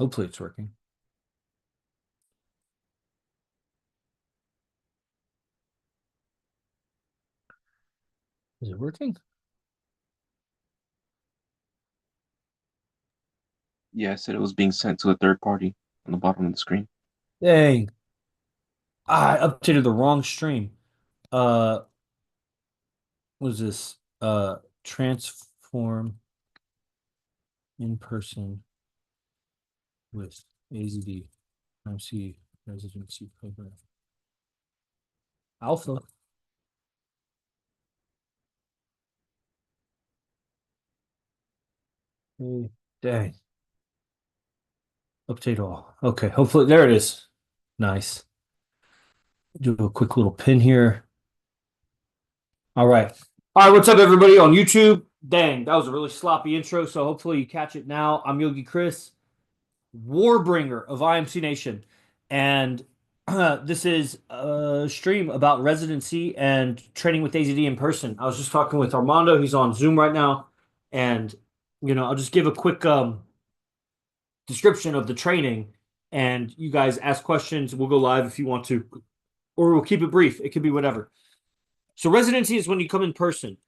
Hopefully it's working. Is it working? Yeah, I said it was being sent to a third party on the bottom of the screen. Dang. I updated the wrong stream. Uh, what is this? Transform in person with AZD IMC residency program. Alpha. Hey, dang. Update all. Okay, hopefully there it is. Nice. Do a quick little pin here. All right. All right, what's up, everybody on YouTube? Dang, that was a really sloppy intro, so hopefully you catch it now. I'm Yogi Chris, Warbringer of IMC Nation, and this is a stream about residency and training with AZD in person. I was just talking with Armando. He's on Zoom right now, and I'll just give a quick description of the training, and you guys ask questions. We'll go live if you want to, or we'll keep it brief. It could be whatever. So residency is when you come in person,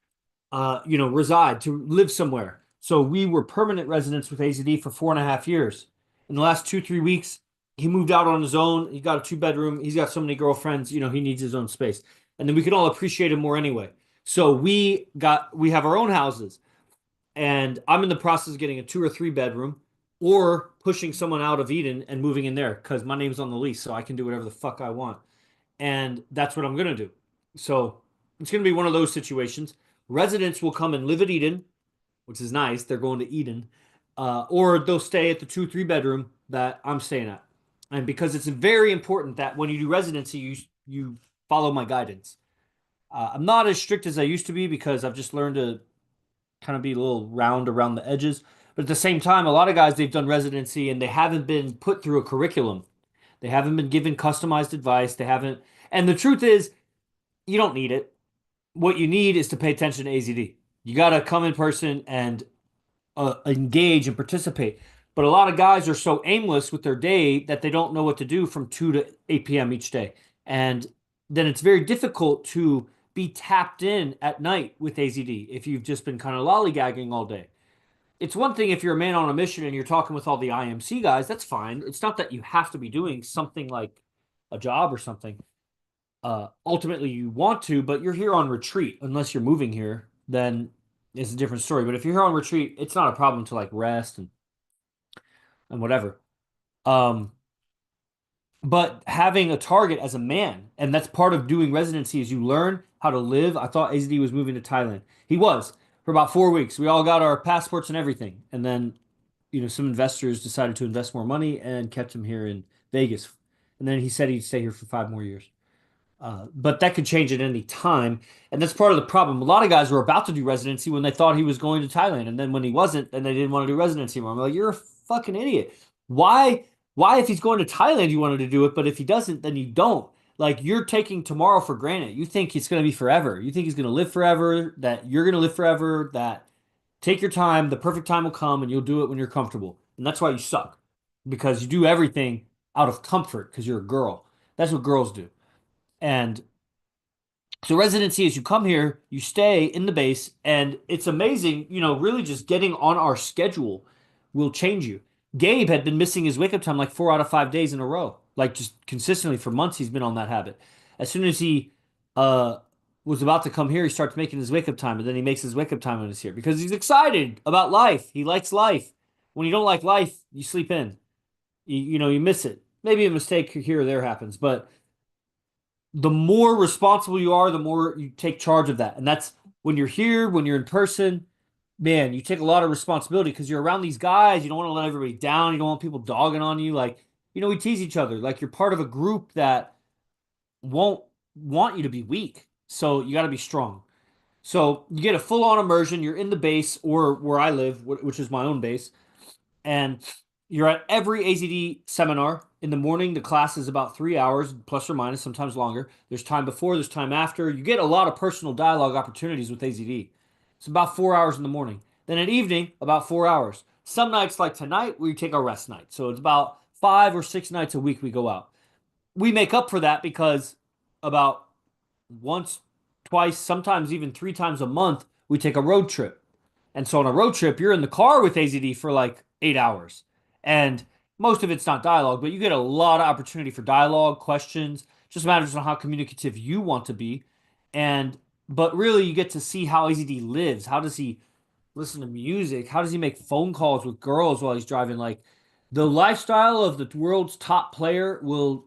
reside, to live somewhere. So we were permanent residents with AZD for 4.5 years. In the last 2, 3 weeks, he moved out on his own. He got a 2 bedroom. He's got so many girlfriends. He needs his own space. And then we can all appreciate him more anyway. So we have our own houses, and I'm in the process of getting a 2 or 3 bedroom, or pushing someone out of Eden and moving in there because my name's on the lease, so I can do whatever the fuck I want. And that's what I'm gonna do. So it's gonna be one of those situations. Residents will come and live at Eden, which is nice. They're going to Eden, or they'll stay at the 2, 3 bedroom that I'm staying at. And because it's very important that when you do residency, you follow my guidance. I'm not as strict as I used to be because I've just learned to kind of be a little round around the edges. But at the same time, a lot of guys, they've done residency and they haven't been put through a curriculum. They haven't been given customized advice. They haven't. And the truth is, you don't need it. What you need is to pay attention to AZD. You got to come in person and engage and participate. But a lot of guys are so aimless with their day that they don't know what to do from 2 to 8 p.m. each day. And then it's very difficult to be tapped in at night with AZD if you've just been kind of lollygagging all day. It's one thing if you're a man on a mission and you're talking with all the IMC guys, that's fine. It's not that you have to be doing something like a job or something. Ultimately, you want to, but you're here on retreat. Unless you're moving here, then it's a different story. But if you're here on retreat, it's not a problem to like rest and whatever. Um, but having a target as a man, and that's part of doing residency, is you learn how to live. I thought AZD was moving to Thailand. He was for about 4 weeks. We all got our passports and everything, and then some investors decided to invest more money and kept him here in Vegas. And then he said he'd stay here for 5 more years. But that could change at any time. And that's part of the problem. A lot of guys were about to do residency when they thought he was going to Thailand. And then when he wasn't, then they didn't want to do residency anymore. I'm like, you're a fucking idiot. Why, why if he's going to Thailand, you wanted to do it, but if he doesn't, then you don't. Like you're taking tomorrow for granted. You think it's going to be forever. You think he's going to live forever, that you're going to live forever, that take your time, the perfect time will come and you'll do it when you're comfortable. And that's why you suck. Because you do everything out of comfort because you're a girl. That's what girls do. And so residency is you come here, you stay in the base, and it's amazing, really just getting on our schedule will change you. Gabe had been missing his wake up time like 4 out of 5 days in a row, like just consistently for months he's been on that habit. As soon as he uh was about to come here, he starts making his wake up time, and then he makes his wake up time when he's here because he's excited about life. He likes life. When you don't like life, you sleep in. You miss it. Maybe a mistake here or there happens, but the more responsible you are, the more you take charge of that. And that's when you're here, when you're in person, man, you take a lot of responsibility because you're around these guys. You don't want to let everybody down. You don't want people dogging on you. Like, we tease each other. Like, you're part of a group that won't want you to be weak. So you got to be strong. So you get a full on immersion. You're in the base or where I live, which is my own base, and you're at every AZD seminar. In the morning, the class is about 3 hours, plus or minus, sometimes longer. There's time before, there's time after. You get a lot of personal dialogue opportunities with AZD. It's about 4 hours in the morning. Then at evening, about 4 hours. Some nights, like tonight, we take a rest night. So it's about 5 or 6 nights a week we go out. We make up for that because about once, twice, sometimes even 3 times a month, we take a road trip. And so on a road trip, you're in the car with AZD for like 8 hours. And most of it's not dialogue, but you get a lot of opportunity for dialogue, questions. Just matters on how communicative you want to be. And but really you get to see how AZD lives. How does he listen to music? How does he make phone calls with girls while he's driving? Like the lifestyle of the world's top player will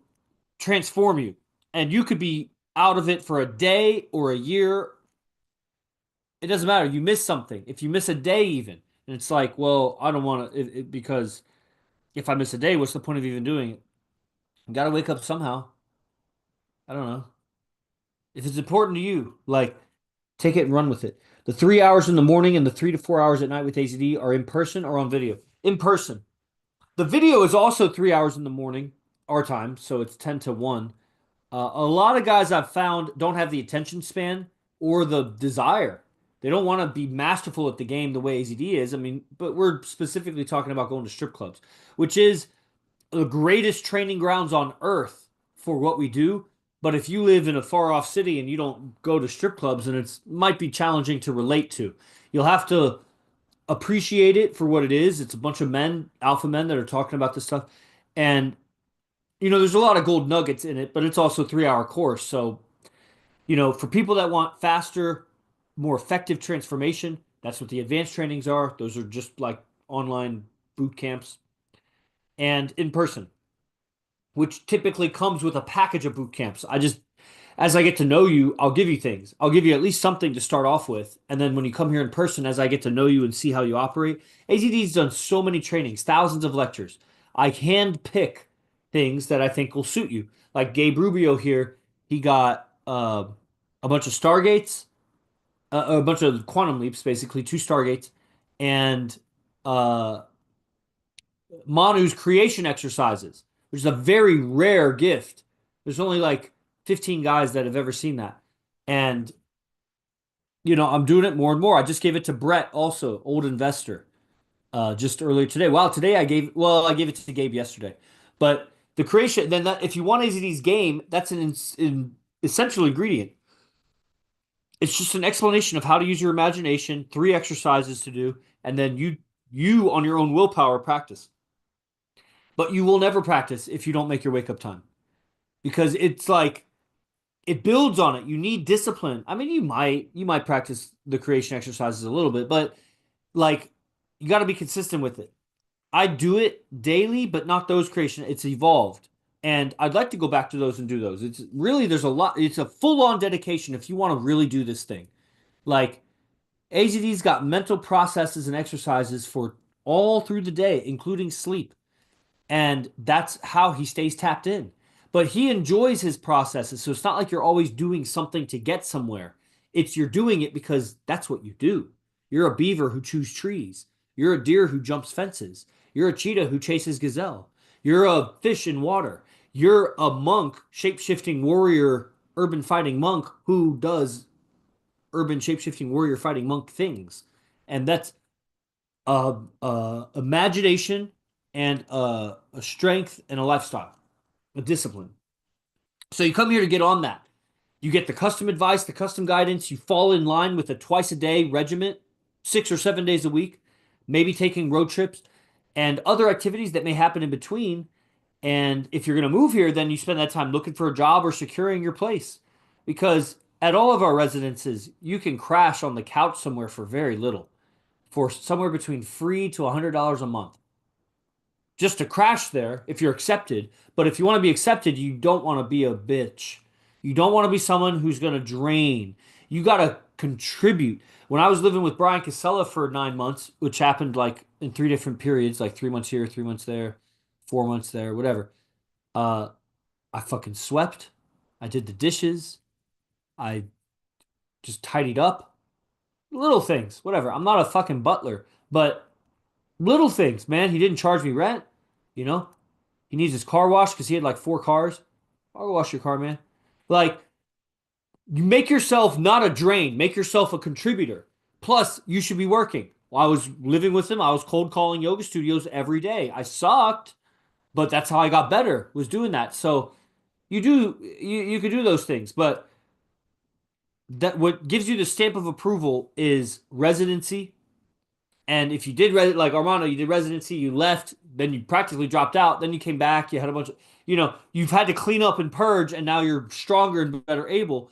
transform you. And you could be out of it for a day or a year. It doesn't matter. You miss something. If you miss a day, even, and it's like, well, I don't want to, because if I miss a day, what's the point of even doing it? You got to wake up somehow. I don't know. If it's important to you, like, take it and run with it. The 3 hours in the morning and the 3 to 4 hours at night with AZD are in person or on video. In person. The video is also 3 hours in the morning, our time, so it's 10 to 1. A lot of guys I've found don't have the attention span or the desire. They don't want to be masterful at the game the way AZD is. I mean, but we're specifically talking about going to strip clubs, which is the greatest training grounds on earth for what we do. But if you live in a far off city and you don't go to strip clubs, then it's might be challenging to relate to. You'll have to appreciate it for what it is. It's a bunch of men, alpha men that are talking about this stuff. And there's a lot of gold nuggets in it, but it's also a 3 hour course. So, for people that want faster, more effective transformation, that's what the advanced trainings are. Those are just like online boot camps and in person, which typically comes with a package of boot camps. As I get to know you, I'll give you things. I'll give you at least something to start off with. And then when you come here in person, as I get to know you and see how you operate, AZD's done so many trainings, thousands of lectures. I hand pick things that I think will suit you. Like Gabe Rubio here, he got a bunch of Stargates, a bunch of quantum leaps, basically, two Stargates, and uh, Manu's creation exercises, which is a very rare gift. There's only like 15 guys that have ever seen that. And, I'm doing it more and more. I just gave it to Brett, also, old investor, just earlier today. Wow, today I gave it to Gabe yesterday. But the creation, then if you want AZD's game, that's an essential ingredient. It's just an explanation of how to use your imagination, 3 exercises to do, and then you on your own willpower practice. But you will never practice if you don't make your wake up time. Because it's like it builds on it. You need discipline. I mean, you might practice the creation exercises a little bit, but like you got to be consistent with it. I do it daily, but not those creation. It's evolved. And I'd like to go back to those and do those. It's really, there's a lot, it's a full on dedication if you want to really do this thing. Like AZD's got mental processes and exercises for all through the day, including sleep. And that's how he stays tapped in. But he enjoys his processes. So it's not like you're always doing something to get somewhere. It's you're doing it because that's what you do. You're a beaver who chews trees. You're a deer who jumps fences. You're a cheetah who chases gazelle. You're a fish in water. You're a monk, shape-shifting warrior, urban fighting monk who does urban shape-shifting warrior fighting monk things. And that's imagination and a strength and a lifestyle, a discipline. So you come here to get on that. You get the custom advice, the custom guidance. You fall in line with a twice a day regiment, 6 or 7 days a week, maybe taking road trips and other activities that may happen in between. And if you're going to move here, then you spend that time looking for a job or securing your place. Because at all of our residences, you can crash on the couch somewhere for very little, for somewhere between free to $100 a month just to crash there if you're accepted. But if you want to be accepted, you don't want to be a bitch. You don't want to be someone who's going to drain. You got to contribute. When I was living with Brian Casella for 9 months, which happened like in 3 different periods, like 3 months here, 3 months there, 4 months there, whatever. Uh, I fucking swept. I did the dishes. I just tidied up. Little things, whatever. I'm not a fucking butler, but little things, man. He didn't charge me rent, you know? He needs his car washed because he had like 4 cars. I'll go wash your car, man. Like, you make yourself not a drain, make yourself a contributor. Plus, you should be working. I was living with him. I was cold calling yoga studios every day. I sucked, but that's how I got better, was doing that. So you could do those things, but that what gives you the stamp of approval is residency. And if you did like Armando, you did residency, you left, then you practically dropped out, then you came back, you had a bunch of, you've had to clean up and purge, and now you're stronger and better able.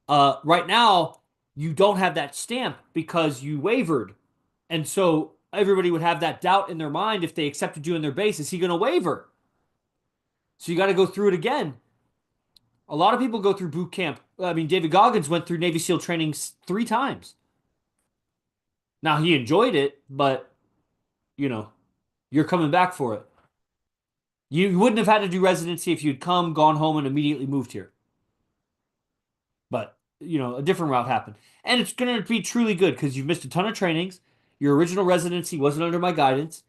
Right now, you don't have that stamp because you wavered. And so everybody would have that doubt in their mind if they accepted you in their base. Is he going to waver? So you got to go through it again. A lot of people go through boot camp. I mean, David Goggins went through Navy SEAL training 3 times. Now he enjoyed it, but you know, you're coming back for it. You wouldn't have had to do residency if you'd come, gone home, and immediately moved here. But, a different route happened. And it's going to be truly good because you've missed a ton of trainings. Your original residency wasn't under my guidance.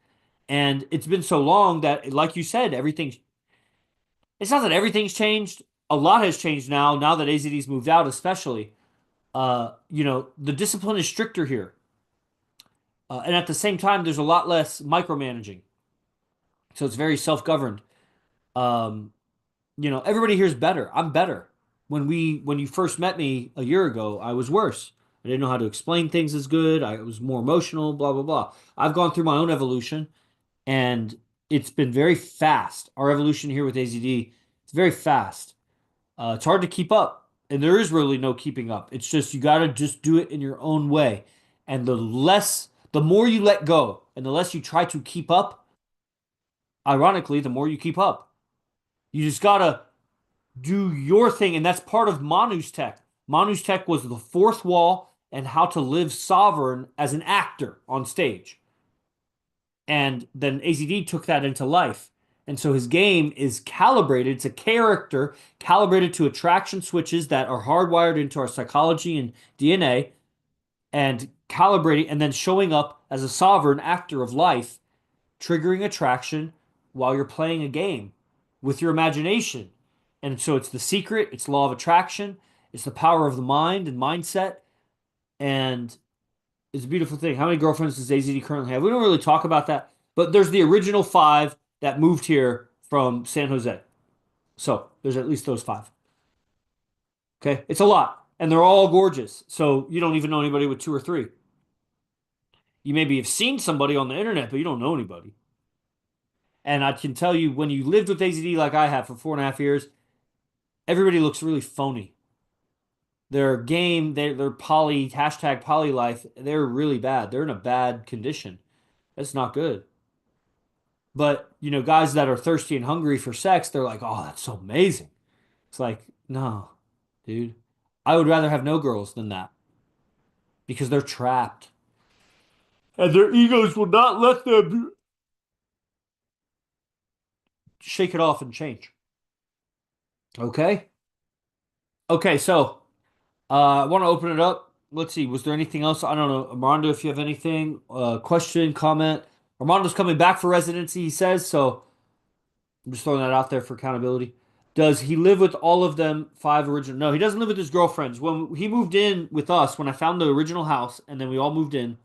And it's been so long that, like you said, it's not that everything's changed. A lot has changed now that AZD's moved out, especially. The discipline is stricter here. And at the same time, there's a lot less micromanaging. So it's very self-governed. Um, Everybody here's better. I'm better. When you first met me a year ago, I was worse. I didn't know how to explain things as good. I was more emotional, blah blah blah. I've gone through my own evolution, and it's been very fast. Our evolution here with AZD, it's very fast. It's hard to keep up, and there is really no keeping up. It's just you got to just do it in your own way, and the more you let go, and the less you try to keep up, ironically, the more you keep up. You just gotta do your thing, and that's part of Manu's tech. Manu's tech was the fourth wall and how to live sovereign as an actor on stage. And then AZD took that into life. And so his game is calibrated. It's a character calibrated to attraction switches that are hardwired into our psychology and DNA, and calibrating and then showing up as a sovereign actor of life, triggering attraction while you're playing a game with your imagination. And so it's the secret, it's law of attraction, it's the power of the mind and mindset, and it's a beautiful thing. How many girlfriends does AZD currently have? We don't really talk about that, but there's the original 5 that moved here from San Jose. So there's at least those 5. Okay, it's a lot, and they're all gorgeous. So you don't even know anybody with 2 or 3. You maybe have seen somebody on the internet, but you don't know anybody. And I can tell you, when you lived with AZD like I have for 4.5 years, everybody looks really phony. Their game, their poly, hashtag poly life, they're really bad. They're in a bad condition. That's not good. But, guys that are thirsty and hungry for sex, they're like, oh, that's so amazing. It's like, no, dude. I would rather have no girls than that because they're trapped. And their egos will not let them shake it off and change. Okay? Okay, so I want to open it up. Let's see. Was there anything else? I don't know. Armando, if you have anything, question, comment. Armando's coming back for residency, he says. So I'm just throwing that out there for accountability. Does he live with all of them 5 original? No, he doesn't live with his girlfriends. When he moved in with us, when I found the original house, and then we all moved in,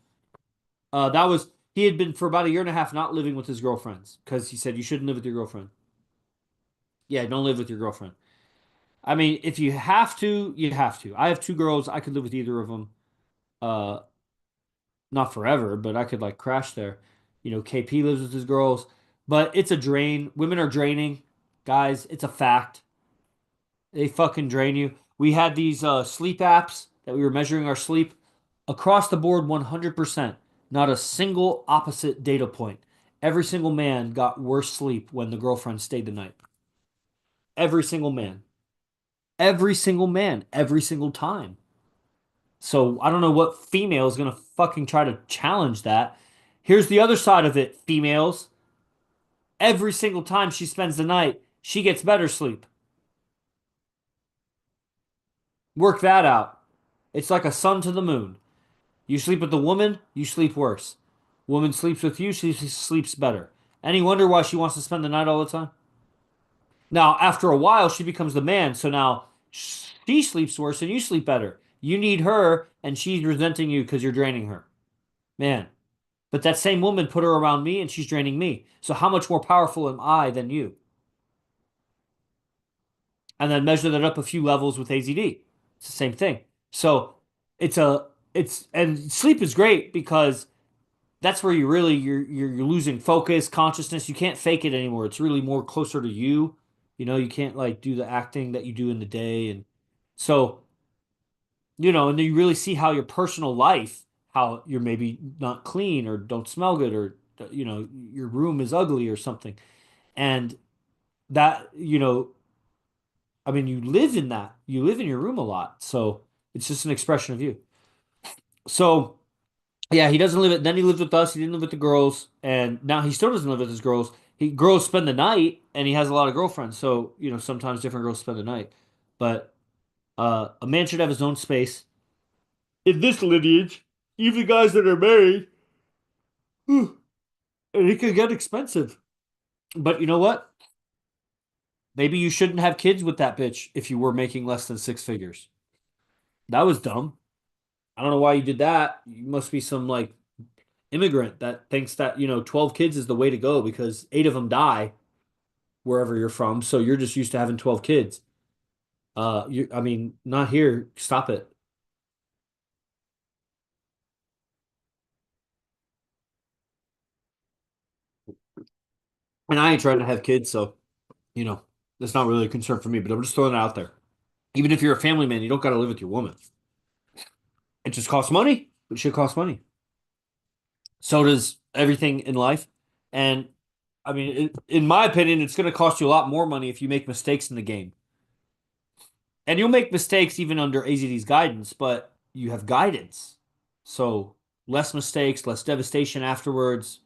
he had been for about a year and a half not living with his girlfriends because he said you shouldn't live with your girlfriend. Yeah, don't live with your girlfriend. I mean, if you have to, you have to. I have 2 girls. I could live with either of them. Uh, Not forever, but I could like crash there. KP lives with his girls, but it's a drain. Women are draining, guys. It's a fact. They fucking drain you. We had these sleep apps that we were measuring our sleep across the board 100%. Not a single opposite data point. Every single man got worse sleep when the girlfriend stayed the night. Every single man. Every single man. Every single time. So I don't know what female is going to fucking try to challenge that. Here's the other side of it, females. Every single time she spends the night, she gets better sleep. Work that out. It's like a sun to the moon. You sleep with the woman, you sleep worse. Woman sleeps with you, she sleeps better. Any wonder why she wants to spend the night all the time? Now, after a while, she becomes the man, so now she sleeps worse and you sleep better. You need her, and she's resenting you because you're draining her. Man, But that same woman put her around me and she's draining me. So how much more powerful am I than you? And then measure that up a few levels with AZD. It's the same thing. So and sleep is great because that's where you're losing focus, consciousness. You can't fake it anymore. It's really more closer to you. You can't like do the acting that you do in the day. And so, and then you really see how your personal life, how you're maybe not clean or don't smell good or your room is ugly or something. And that, I mean, you live in that. You live in your room a lot. So it's just an expression of you. So yeah, he doesn't live it. Then he lived with us. He didn't live with the girls, and now he still doesn't live with his girls. Girls spend the night, and he has a lot of girlfriends. So sometimes different girls spend the night. But a man should have his own space. In this lineage, even guys that are married, and it can get expensive. But you know what? Maybe you shouldn't have kids with that bitch if you were making less than six figures. That was dumb. I don't know why you did that. You must be some like immigrant that thinks that 12 kids is the way to go because eight of them die wherever you're from, so you're just used to having 12 kids. I mean, not here. Stop it. And I ain't trying to have kids, so you know that's not really a concern for me. But I'm just throwing it out there. Even if you're a family man, you don't got to live with your woman. It just costs money. It should cost money. So does everything in life. And I mean, in my opinion, it's going to cost you a lot more money if you make mistakes in the game. And you'll make mistakes even under AZD's guidance, but you have guidance. So less mistakes, less devastation afterwards,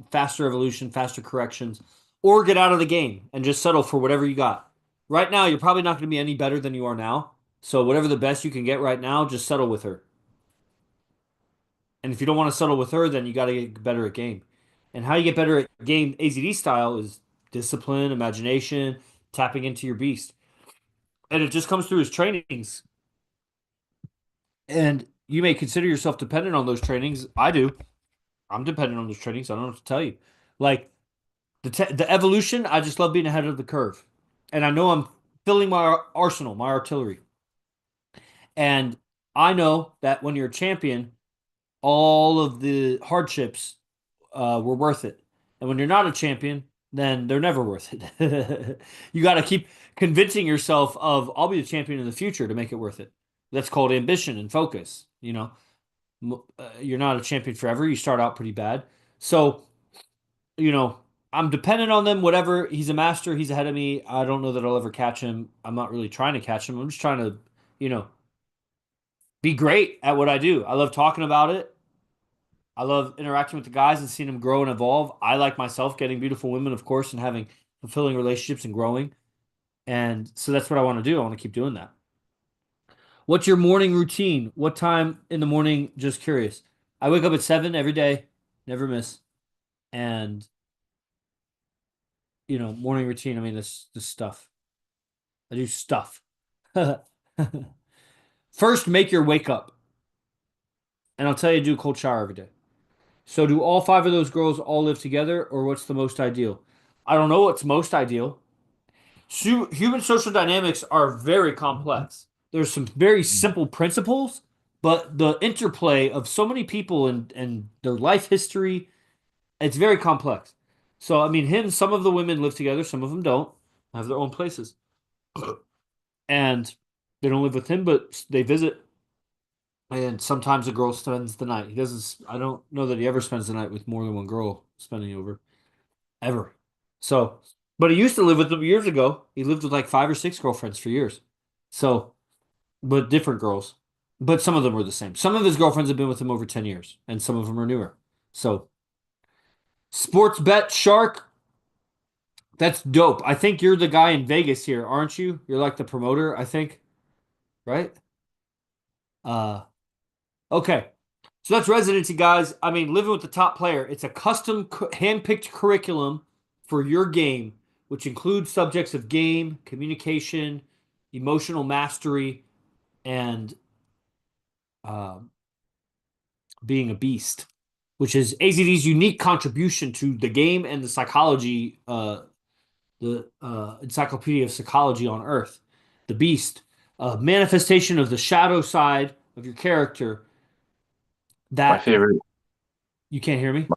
faster evolution, faster corrections, or get out of the game and just settle for whatever you got. Right now, you're probably not going to be any better than you are now. So whatever the best you can get right now, just settle with her. And if you don't want to settle with her, then you got to get better at game. And how you get better at game AZD style is discipline, imagination, tapping into your beast. And it just comes through his trainings. And you may consider yourself dependent on those trainings. I do. I'm dependent on those trainings. I don't know what to tell you. Like the evolution, I just love being ahead of the curve. And I know I'm filling my arsenal, my artillery. And I know that when you're a champion, all of the hardships were worth it. And when you're not a champion, then they're never worth it. You got to keep convincing yourself of I'll be the champion in the future to make it worth it. That's called ambition and focus. You're not a champion forever. You start out pretty bad. So, you know, I'm dependent on them. Whatever. He's a master. He's ahead of me. I don't know that I'll ever catch him. I'm not really trying to catch him. I'm just trying to, you know, be great at what I do. I love talking about it. I love interacting with the guys and seeing them grow and evolve. I like myself getting beautiful women, of course, and having fulfilling relationships and growing. And so that's what I want to do. I want to keep doing that. What's your morning routine? What time in the morning? Just curious. I wake up at 7 every day, never miss. And, morning routine, I mean, this stuff. I do stuff. First, make your wake up. And I'll tell you, do a cold shower every day. So, do all five of those girls all live together, or what's the most ideal? I don't know what's most ideal. Human social dynamics are very complex. There's some very simple principles, but the interplay of so many people and their life history, it's very complex. So, I mean, some of the women live together, some of them don't, have their own places. And they don't live with him, but they visit. And sometimes a girl spends the night. I don't know that he ever spends the night with more than one girl spending over, ever. So, but he used to live with them years ago. He lived with like five or six girlfriends for years. So, but different girls. But some of them were the same. Some of his girlfriends have been with him over 10 years, and some of them are newer. So, sports bet shark, that's dope. I think you're the guy in Vegas here, aren't you? You're like the promoter, I think, right? Uh, okay. So that's residency, guys. I mean, living with the top player. It's a custom hand-picked curriculum for your game, which includes subjects of game, communication, emotional mastery, and uh, being a beast. which is AZD's unique contribution to the game and the psychology, the Encyclopedia of Psychology on Earth. The Beast, a manifestation of the shadow side of your character. My That favorite, you can't hear me.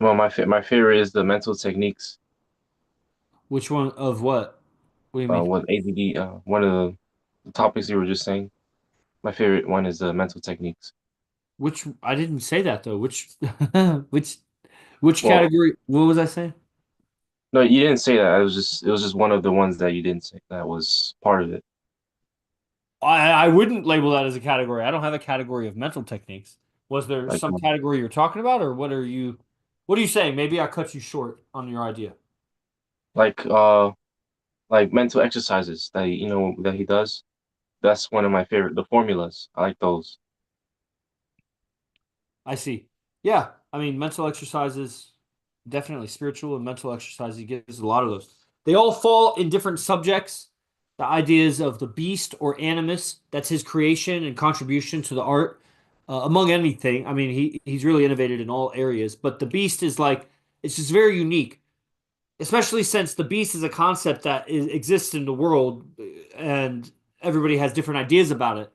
well, my favorite is the mental techniques. Which one of what? What do you mean? What AZD, one of the topics you were just saying. My favorite one is the mental techniques. Which I didn't say that though. Which which which Well, category? What was I saying? no, you didn't say that. It was just one of the ones that you didn't say that was part of it. I wouldn't label that as a category. I don't have a category of mental techniques. Was there Like some category you're talking about, or what are you saying? Maybe I cut you short on your idea. like uh like mental exercises that that he does. That's one of my favorite. The formulas. I like those. I see. Yeah, I mean, mental exercises, definitely spiritual and mental exercises. He gives a lot of those. They all fall in different subjects. The ideas of the beast or animus, that's his creation and contribution to the art, among anything. I mean, he's really innovated in all areas, but the beast is like, it's just very unique, especially since the beast is a concept that exists in the world and everybody has different ideas about it.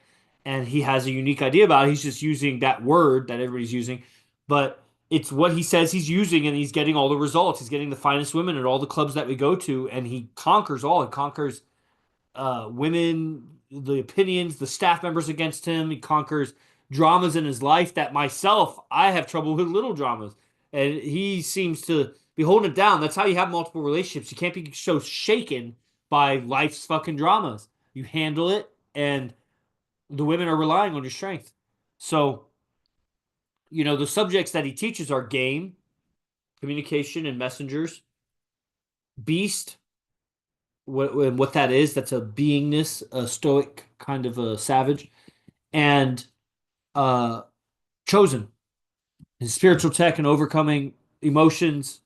And he has a unique idea about it. He's just using that word that everybody's using, but it's what he says he's using, and he's getting all the results. He's getting the finest women at all the clubs that we go to, and he conquers all. He conquers women, the opinions, the staff members against him. He conquers dramas in his life that myself, I have trouble with little dramas. And he seems to be holding it down. That's how you have multiple relationships. You can't be so shaken by life's fucking dramas. You handle it, and the women are relying on your strength. So, the subjects that he teaches are game, communication, and messengers, beast, what that is. That's a beingness, a stoic kind of a savage, and uh, chosen, his spiritual tech and overcoming emotions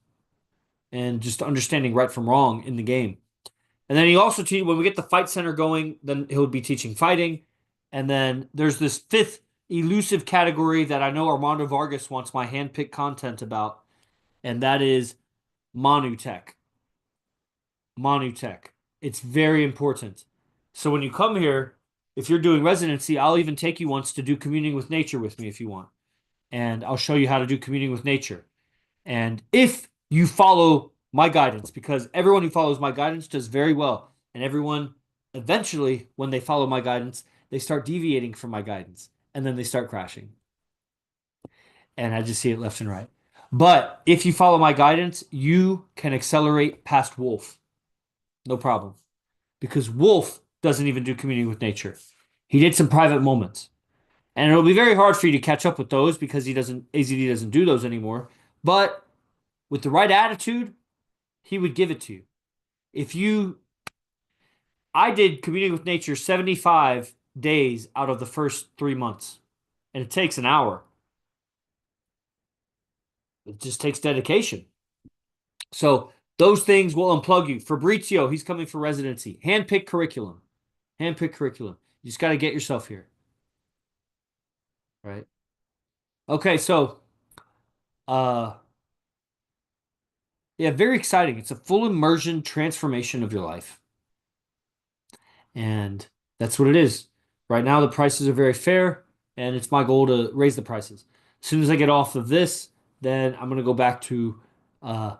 and just understanding right from wrong in the game. And then he also when we get the fight center going, then he'll be teaching fighting. And then there's this fifth elusive category that I know Armando Vargas wants my handpicked content about, and that is Manutech. Manutech. It's very important. So when you come here, if you're doing residency, I'll even take you once to do communing with nature with me if you want. And I'll show you how to do communing with nature. And if you follow my guidance, because everyone who follows my guidance does very well, and everyone eventually, when they follow my guidance, they start deviating from my guidance, and then they start crashing. And I just see it left and right. But if you follow my guidance, you can accelerate past Wolf. No problem. Because Wolf doesn't even do communing with nature. He did some private moments. And it'll be very hard for you to catch up with those because AZD doesn't do those anymore. But with the right attitude, he would give it to you. If you, I did communing with nature 75 days out of the first 3 months, and it takes an hour. It just takes dedication. So those things will unplug you. Fabrizio, he's coming for residency. Handpick curriculum. Handpick curriculum. You just got to get yourself here. Right. Okay, so uh yeah, very exciting. It's a full immersion transformation of your life. And that's what it is. Right now, the prices are very fair, and it's my goal to raise the prices. As soon as I get off of this, then I'm going to go back to uh,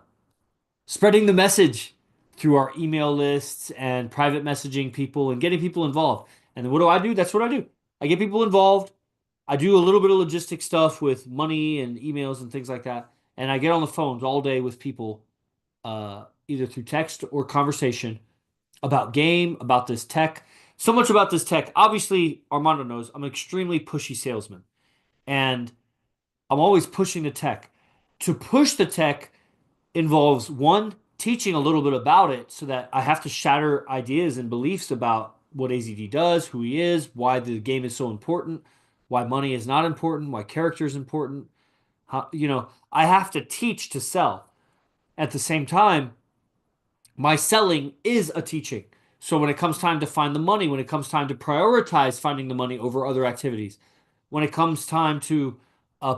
spreading the message through our email lists and private messaging people and getting people involved. And then what do I do? That's what I do. I get people involved. I do a little bit of logistic stuff with money and emails and things like that. And I get on the phones all day with people, either through text or conversation about game, about this tech. So much about this tech. Obviously, Armando knows I'm an extremely pushy salesman, and I'm always pushing the tech. To push the tech involves one, teaching a little bit about it so that I have to shatter ideas and beliefs about what AZD does, who he is, why the game is so important, why money is not important, why character is important. I have to teach to sell. At the same time, my selling is a teaching. So when it comes time to find the money, when it comes time to prioritize finding the money over other activities, when it comes time to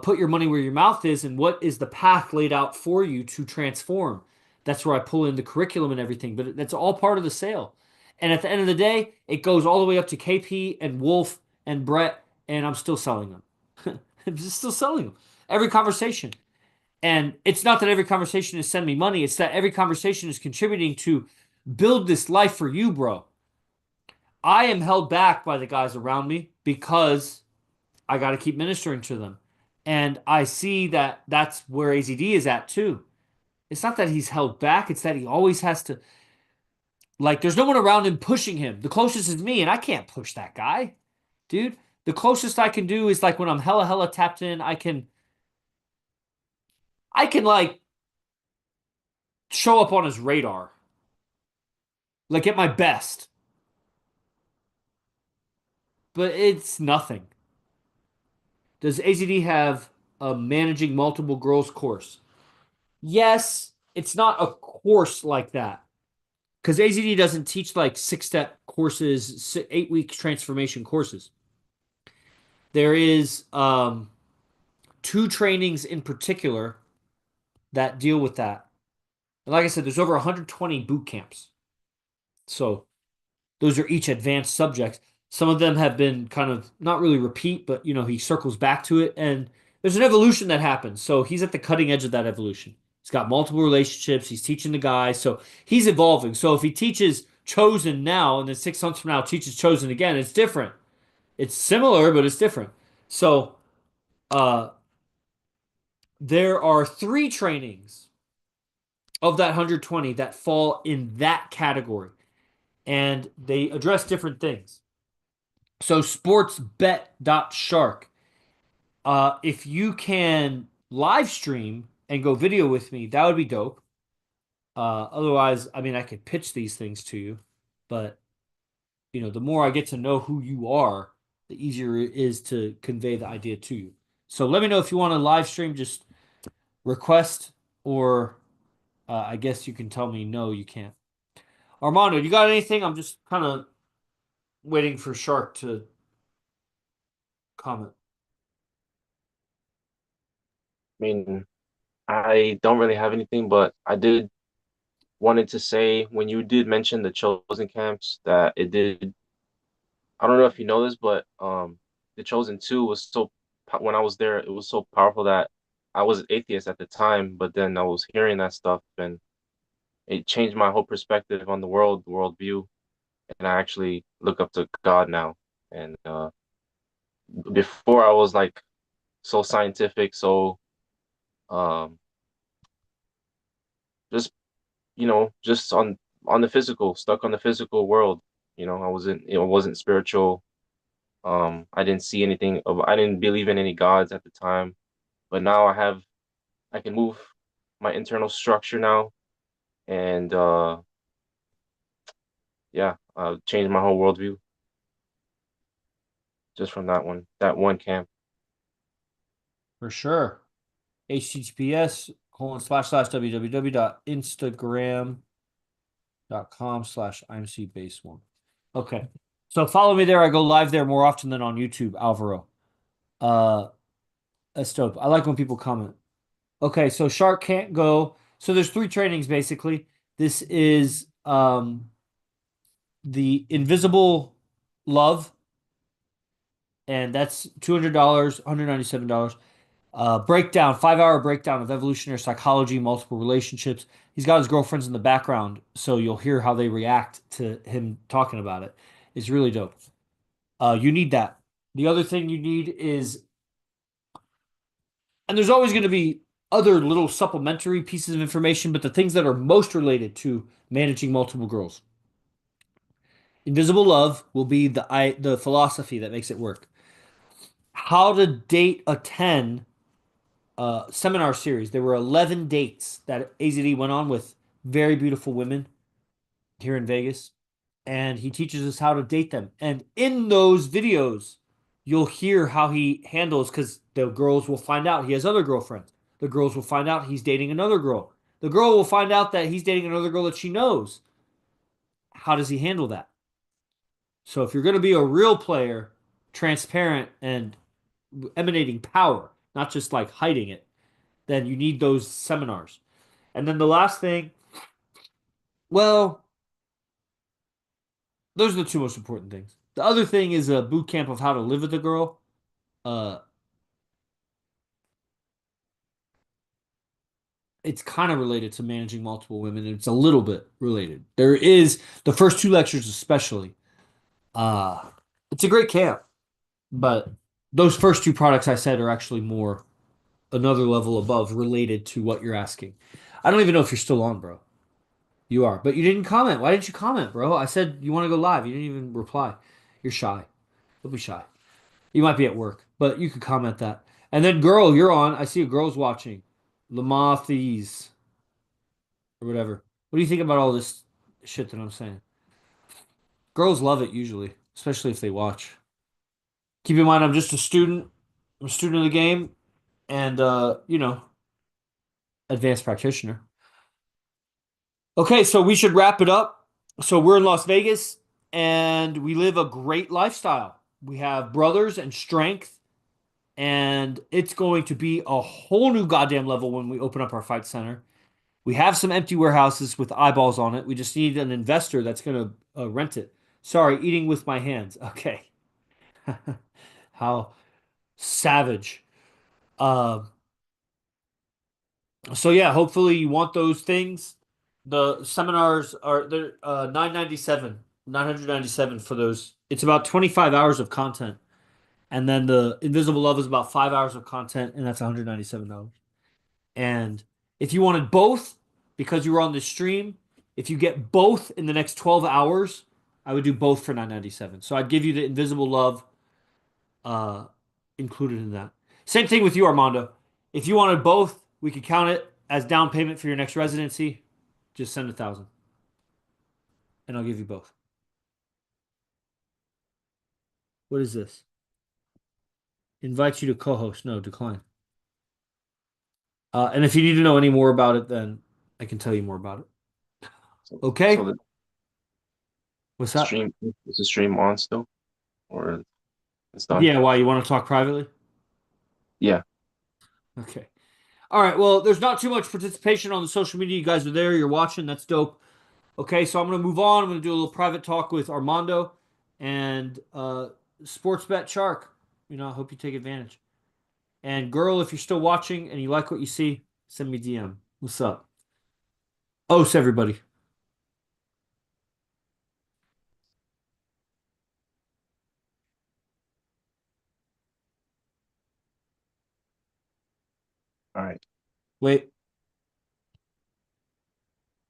put your money where your mouth is, and what is the path laid out for you to transform. That's where I pull in the curriculum and everything, but that's all part of the sale. And at the end of the day, it goes all the way up to KP and Wolf and Brett, and I'm still selling them. I'm just still selling them. Every conversation. And it's not that every conversation is send me money, it's that every conversation is contributing to build this life for you, bro. I am held back by the guys around me because I got to keep ministering to them. And I see that that's where AZD is at too. It's not that he's held back, it's that he always has to, like, there's no one around him pushing him. The closest is me, and I can't push that guy, dude. The closest I can do is like when I'm hella tapped in, I can like show up on his radar, like at my best, but it's nothing. Does AZD have a managing multiple girls course? Yes, it's not a course like that. Because AZD doesn't teach like 6-step courses, 8 week transformation courses. There is two trainings in particular that deal with that. And like I said, there's over 120 boot camps. So those are each advanced subjects. Some of them have been kind of not really repeat, but he circles back to it, and there's an evolution that happens. So he's at the cutting edge of that evolution. He's got multiple relationships. He's teaching the guys, so he's evolving. So if he teaches Chosen now, and then 6 months from now teaches Chosen again, it's different. It's similar, but it's different. So uh, there are 3 trainings of that 120 that fall in that category, and they address different things. So sportsbet.shark. If you can live stream and go video with me, that would be dope. Otherwise, I mean, I could pitch these things to you, but the more I get to know who you are, the easier it is to convey the idea to you. So let me know if you want to live stream, just request, or I guess you can tell me no, you can't. Armando, you got anything? I'm just kind of waiting for Shark to comment. I mean, I don't really have anything, but I did wanted to say when you did mention the chosen camps that it did. I don't know if you know this, but the chosen two was when I was there, it was so powerful that I was an atheist at the time, but then I was hearing that stuff and it changed my whole perspective on the world, the worldview, and I actually look up to God now. And before I was like so scientific, so um just just on the physical, stuck on the physical world. I wasn't spiritual. I didn't see anything I didn't believe in any gods at the time, but now I can move my internal structure now, and yeah, changed my whole worldview just from that one camp. For sure. https://www.instagram.com/imcbase1. Okay. So follow me there. I go live there more often than on YouTube, Alvaro. Uh, that's dope. I like when people comment. Okay, so Shark can't go. So there's 3 trainings basically. This is the Invisible Love, and that's $200, $197. Breakdown, 5 hour breakdown of evolutionary psychology, multiple relationships. He's got his girlfriends in the background, so you'll hear how they react to him talking about it. It's really dope. You need that. The other thing you need is, and there's always going to be other little supplementary pieces of information, but the things that are most related to managing multiple girls. Invisible Love will be the philosophy that makes it work. How to Date a 10 seminar series. There were 11 dates that AZD went on with very beautiful women here in Vegas. And he teaches us how to date them. And in those videos, you'll hear how he handles, because the girls will find out he has other girlfriends. The girls will find out he's dating another girl. The girl will find out that he's dating another girl that she knows. How does he handle that? So if you're going to be a real player, transparent and emanating power, not just like hiding it, then you need those seminars. And then the last thing, well, those are the two most important things. The other thing is a boot camp of how to live with a girl. Uh, it's kind of related to managing multiple women. It's a little bit related. There is the first two lectures, especially. Uh, it's a great camp, but those first two products I said are actually more another level above related to what you're asking. I don't even know if you're still on, bro. You are, but you didn't comment. Why didn't you comment, bro? I said you want to go live. You didn't even reply. You're shy. Don't be shy. You might be at work, but you could comment that. And then, girl, you're on. I see a girl's watching. Lamathes or whatever. What do you think about all this shit that I'm saying? Girls love it usually, especially if they watch. Keep in mind, I'm just a student. I'm a student of the game, and advanced practitioner. Okay, so we should wrap it up. So we're in Las Vegas, and we live a great lifestyle. We have brothers and strength, and it's going to be a whole new goddamn level when we open up our fight center. We have some empty warehouses with eyeballs on it. We just need an investor that's going to rent it. Sorry, eating with my hands. Okay. How savage. Uh, so yeah, hopefully you want those things. The seminars are they're 997 for those. It's about 25 hours of content. And then the Invisible Love is about 5 hours of content, and that's $197. And if you wanted both, because you were on the stream, if you get both in the next 12 hours, I would do both for 997. So I'd give you the Invisible Love uh, included in that. Same thing with you, Armando. If you wanted both, we could count it as down payment for your next residency. Just send 1,000, and I'll give you both. What is this? Invite you to co-host. No, decline. And if you need to know any more about it, then I can tell you more about it. So Okay? the What's that? stream is the stream on still, or it's done? Yeah, why? You want to talk privately? Yeah. Okay. All right. Well, there's not too much participation on the social media. You guys are there. You're watching. That's dope. Okay, so I'm going to move on. I'm going to do a little private talk with Armando and Sports Bet Shark. I hope you take advantage. And girl, if you're still watching and you like what you see, send me DM. What's up? Os, everybody. All right. Wait.